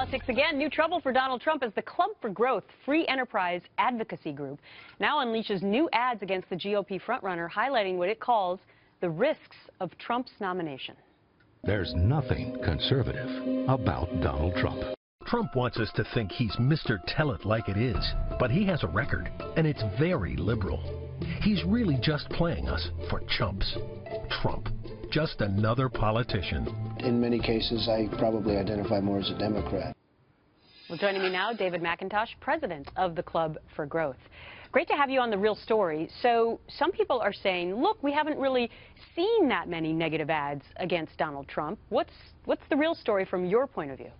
Politics again. New trouble for Donald Trump as the Club for Growth Free Enterprise Advocacy Group now unleashes new ads against the GOP frontrunner, highlighting what it calls the risks of Trump's nomination. There's nothing conservative about Donald Trump. Trump wants us to think he's Mr. Tell It Like It Is, but he has a record, and it's very liberal. He's really just playing us for chumps. Trump, just another politician. In many cases, I probably identify more as a Democrat. Well, joining me now, David McIntosh, president of the Club for Growth. Great to have you on The Real Story. So some people are saying, look, we haven't really seen that many negative ads against Donald Trump. What's the real story from your point of view?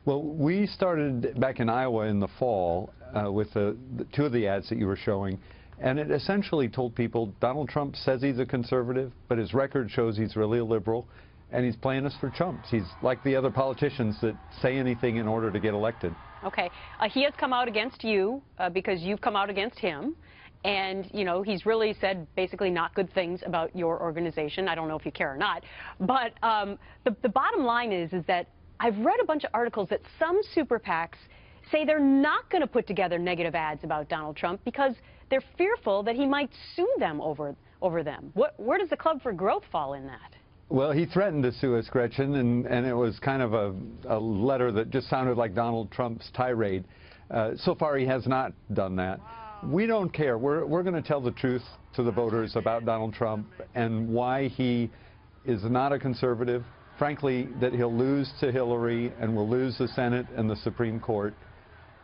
Well, we started back in Iowa in the fall with the two of the ads that you were showing, and it essentially told people Donald Trump says he's a conservative, but his record shows he's really a liberal, and he's playing us for chumps. He's like the other politicians that say anything in order to get elected. Okay. He has come out against you because you've come out against him. And, you know, he's really said basically not good things about your organization. I don't know if you care or not. But the bottom line is that I've read a bunch of articles that some super PACs say they're not going to put together negative ads about Donald Trump because they're fearful that he might sue them over them. Where does the Club for Growth fall in that? Well, he threatened to sue us, Gretchen, and it was kind of a letter that just sounded like Donald Trump's tirade. So far, he has not done that. We don't care. We're going to tell the truth to the voters about Donald Trump and why he is not a conservative. Frankly, that he'll lose to Hillary and will lose the Senate and the Supreme Court.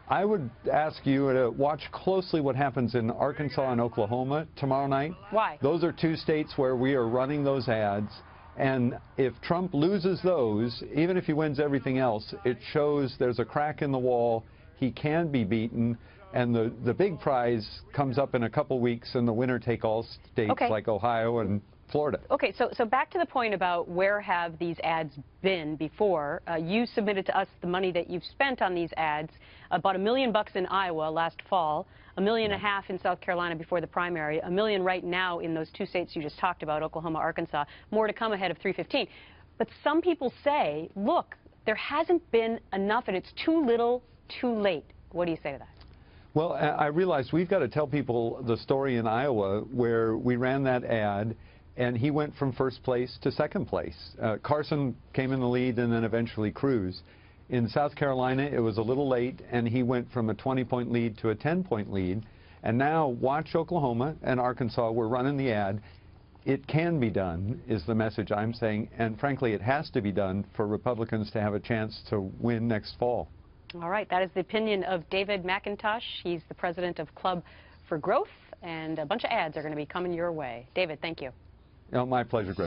I would ask you to watch closely what happens in Arkansas and Oklahoma tomorrow night. Why? Those are two states where we are running those ads. And if Trump loses those, even if he wins everything else, it shows there's a crack in the wall. He can be beaten. And the big prize comes up in a couple weeks in the winner-take-all states like Ohio and Florida. Okay, so back to the point about where have these ads been before. You submitted to us the money that you've spent on these ads, about $1 million in Iowa last fall, $1.5 million in South Carolina before the primary, $1 million right now in those two states you just talked about, Oklahoma, Arkansas, more to come ahead of 315. But some people say, look, there hasn't been enough and it's too little, too late. What do you say to that? Well, I realize we've got to tell people the story in Iowa where we ran that ad and he went from first place to second place. Carson came in the lead and then eventually Cruz. In South Carolina, it was a little late, and he went from a 20-point lead to a 10-point lead. And now watch Oklahoma and Arkansas. We're running the ad. It can be done, is the message I'm saying. And frankly, it has to be done for Republicans to have a chance to win next fall. All right. That is the opinion of David McIntosh. He's the president of Club for Growth, and a bunch of ads are going to be coming your way. David, thank you. My pleasure, Greg.